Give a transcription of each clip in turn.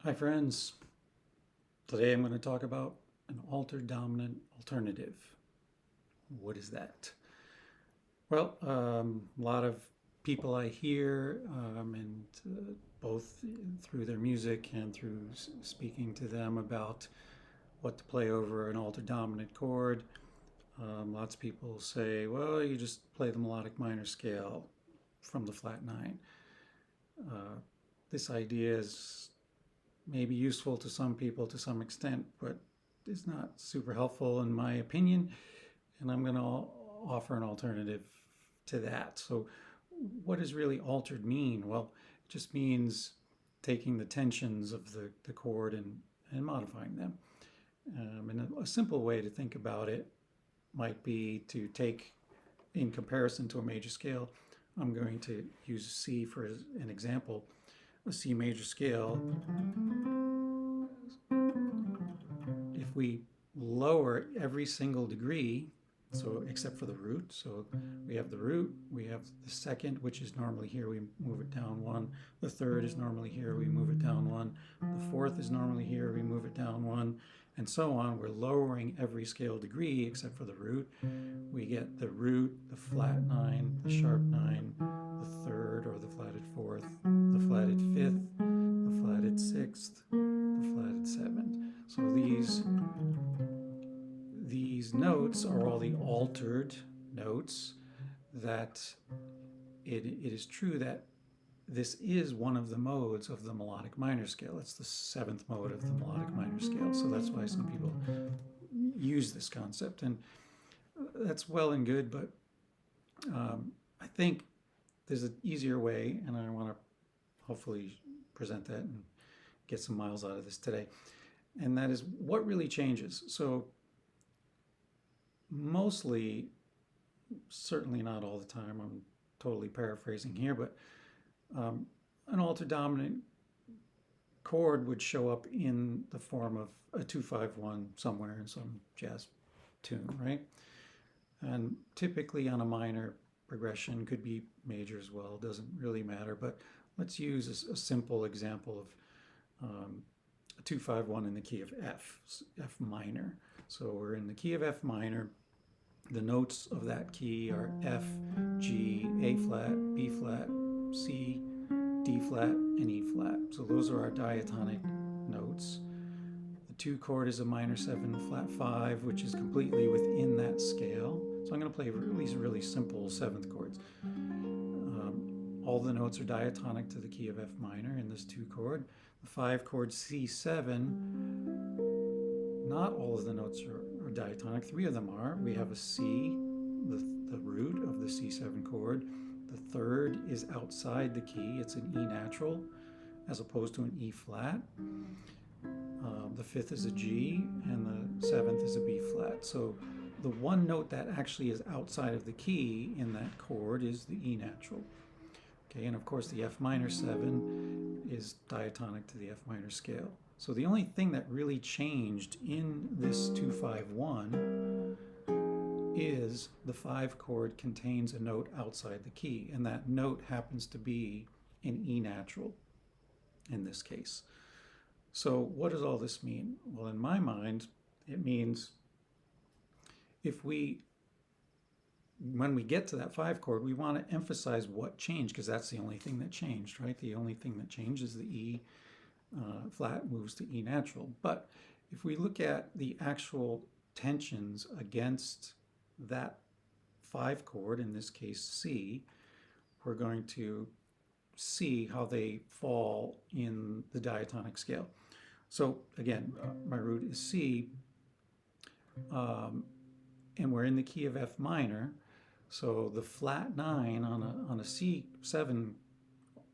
Hi friends, today I'm going to talk about an altered dominant alternative. What is that? Well, a lot of people I hear, and both through their music and through speaking to them about what to play over an altered dominant chord. Lots of people say, well, you just play the melodic minor scale from the flat nine. Uh, this idea is may be useful to some people to some extent, but is not super helpful in my opinion. And I'm going to offer an alternative to that. So, what does really altered mean? Well, it just means taking the tensions of the chord and modifying them. And a simple way to think about it might be to take, in comparison to a major scale, I'm going to use C for an example. A C major scale, if we lower every single degree, so except for the root, so we have the root, we have the second, which is normally here, we move it down one. The third is normally here, we move it down one. The fourth is normally here, we move it down one, and so on. We're lowering every scale degree except for the root. We get the root, the flat nine, the sharp nine, the third or the flatted fourth, the flatted fifth, the flatted sixth, the flatted seventh. So these notes are all the altered notes that it is true that this is one of the modes of the melodic minor scale. It's the seventh mode of the melodic minor scale. So that's why some people use this concept. And that's well and good, but I think there's an easier way, and I want to hopefully present that and get some miles out of this today. And that is what really changes. So mostly, certainly not all the time, I'm totally paraphrasing here, but an altered dominant chord would show up in the form of a 2-5-1 somewhere in some jazz tune, right? And typically on a minor progression, could be major as well, doesn't really matter, but let's use a simple example of a 2-5-1 in the key of F minor. So we're in the key of F minor. The notes of that key are F, G, A flat, B flat, C, D flat, and E flat. So those are our diatonic notes. The 2 chord is a minor 7 flat 5, which is completely within that scale. So I'm going to play these really simple 7th chords. All the notes are diatonic to the key of F minor in this 2 chord. The 5 chord C7, not all of the notes are diatonic. 3 of them are. We have a C, the root of the C7 chord. The third is outside the key. It's an E natural as opposed to an E flat. The fifth is a G, and the seventh is a B flat. So the one note that actually is outside of the key in that chord is the E natural. Okay, and of course the F minor 7 is diatonic to the F minor scale. So the only thing that really changed in this 2-5-1 is the 5 chord contains a note outside the key, and that note happens to be an E natural in this case. So what does all this mean? Well, in my mind, it means when we get to that 5 chord, we want to emphasize what changed, because that's the only thing that changed, right? The only thing that changed is the E flat moves to E natural. But if we look at the actual tensions against that 5 chord, in this case C, we're going to see how they fall in the diatonic scale. So again, my root is C, and we're in the key of F minor. So the flat 9 on a C7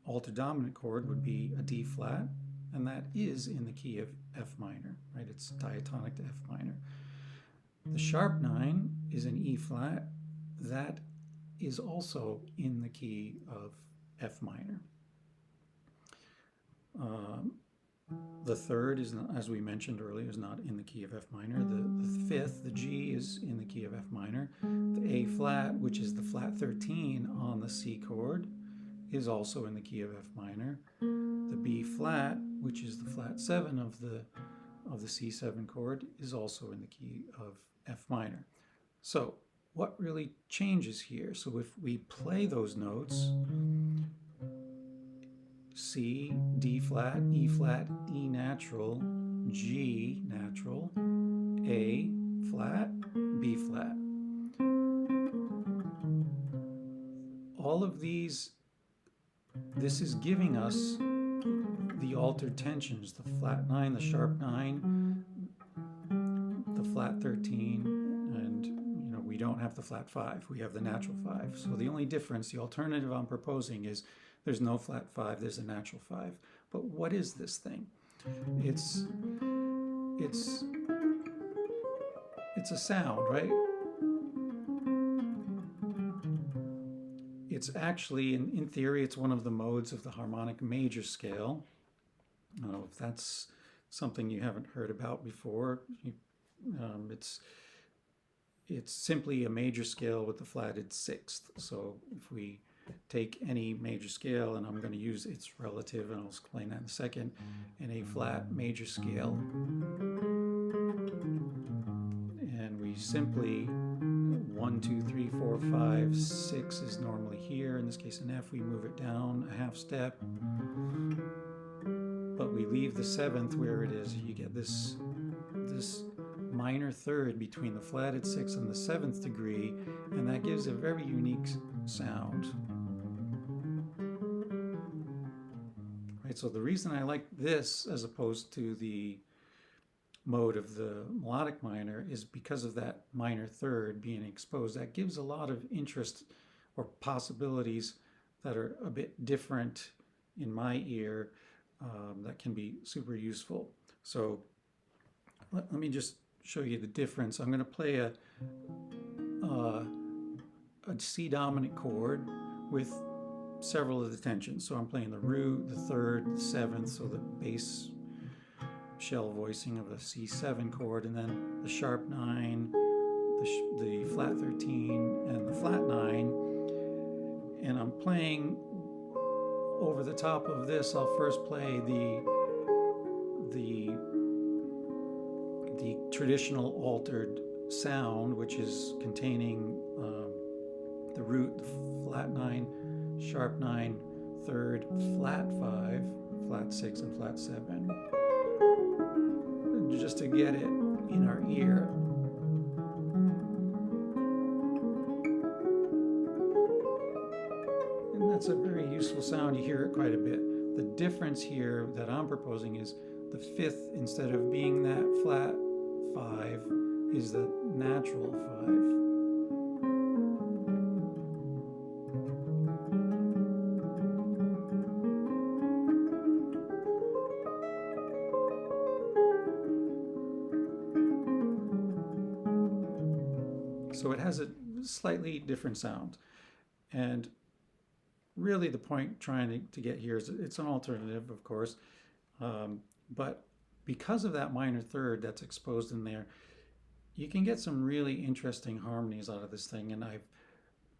altered dominant chord would be a D flat, and that is in the key of F minor, right? It's diatonic to F minor. The sharp 9 is an E flat. That is also in the key of F minor. The third is, as we mentioned earlier, is not in the key of F minor. The fifth, the G, is in the key of F minor. The A flat, which is the flat 13 on the C chord, is also in the key of F minor. The B flat, which is the flat 7 of the C7 chord, is also in the key of F minor. So what really changes here? So if we play those notes, C, D flat, E flat, E natural, G natural, A flat, B flat. All of these, this is giving us the altered tensions, the flat 9, the sharp 9, the flat 13, and we don't have the flat 5, we have the natural 5. So the only difference, the alternative I'm proposing is there's no flat 5, there's a natural 5. But what is this thing? It's a sound, right? It's actually, in theory, it's one of the modes of the harmonic major scale. If that's something you haven't heard about before, it's simply a major scale with the flatted sixth. So if we take any major scale, and I'm going to use its relative, and I'll explain that in a second, in a flat major scale, and we simply 1, 2, 3, 4, 5, 6 is normally here. In this case, in F, we move it down a half step, but we leave the 7th where it is. You get this minor third between the flatted 6th and the 7th degree, and that gives a very unique sound. Right, so the reason I like this as opposed to the mode of the melodic minor is because of that minor third being exposed. That gives a lot of interest or possibilities that are a bit different in my ear, that can be super useful. So let me just show you the difference. I'm going to play a C dominant chord with several of the tensions. So I'm playing the root, the third, the 7th, so the bass shell voicing of a C7 chord, and then the sharp 9, the flat 13, and the flat 9. And I'm playing over the top of this. I'll first play the traditional altered sound, which is containing the root, the flat 9, sharp 9, third, flat 5, flat 6, and flat 7. Just to get it in our ear. And that's a very useful sound. You hear it quite a bit. The difference here that I'm proposing is the 5th, instead of being that flat 5, is the natural 5. So it has a slightly different sound. And really the point trying to get here is it's an alternative, of course, but because of that minor third that's exposed in there, you can get some really interesting harmonies out of this thing. And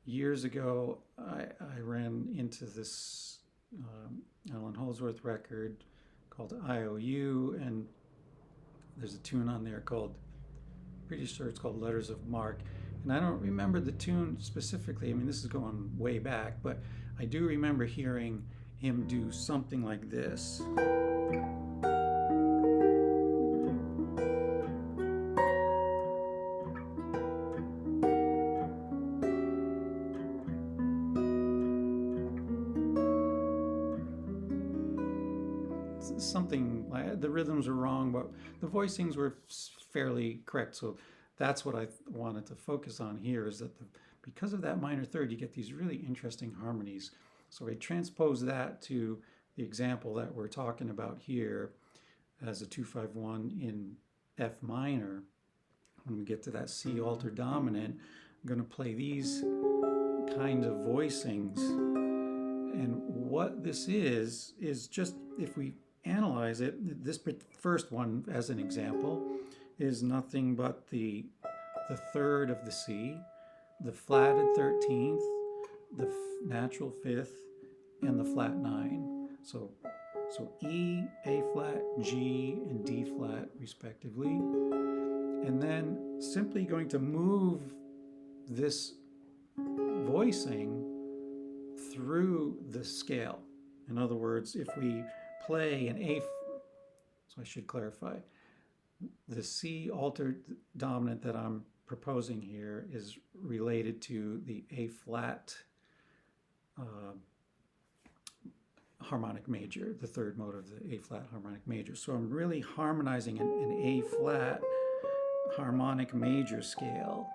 years ago, I ran into this Alan Holdsworth record called IOU, and there's a tune on there called, pretty sure it's called Letters of Mark. And I don't remember the tune specifically. I mean, this is going way back, but I do remember hearing him do something like this. Something like, the rhythms were wrong, but the voicings were fairly correct. So that's what I wanted to focus on here, is that because of that minor third, you get these really interesting harmonies. So I transpose that to the example that we're talking about here as a 2-5-1 in F minor. When we get to that C altered dominant, I'm going to play these kind of voicings. And what this is just, if we analyze it, this first one as an example is nothing but the third of the C, the flatted 13th, the natural 5th, and the flat 9. So So E, A flat, G, and D flat respectively. And then simply going to move this voicing through the scale. In other words, if we play an A, so I should clarify, the C altered dominant that I'm proposing here is related to the A flat harmonic major, the third mode of the A flat harmonic major. So I'm really harmonizing an A flat harmonic major scale.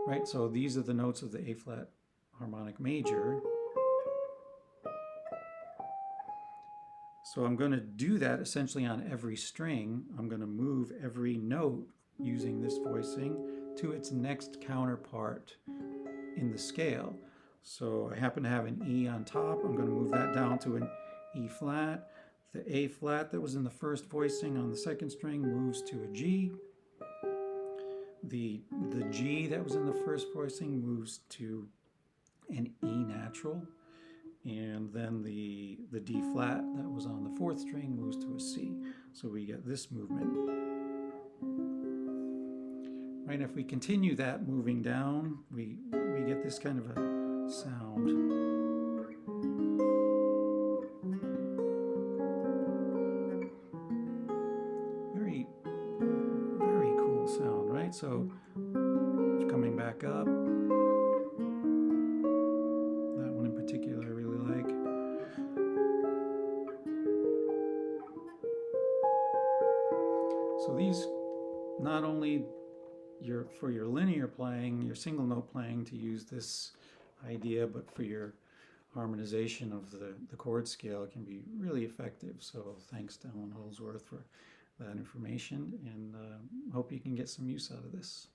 Right, so these are the notes of the A flat harmonic major. So I'm going to do that essentially on every string. I'm going to move every note using this voicing to its next counterpart in the scale. So I happen to have an E on top. I'm going to move that down to an E flat. The A flat that was in the first voicing on the second string moves to a G. The G that was in the first voicing moves to an E natural. And then the D flat that was on the fourth string moves to a C. So we get this movement. Right, if we continue that moving down, we get this kind of a sound. Very, very cool sound, right? So coming back up, that one in particular I really like. So these, not only for your linear playing, your single note playing, to use this idea, but for your harmonization of the chord scale can be really effective. So thanks to Ellen Holsworth for that information, and hope you can get some use out of this.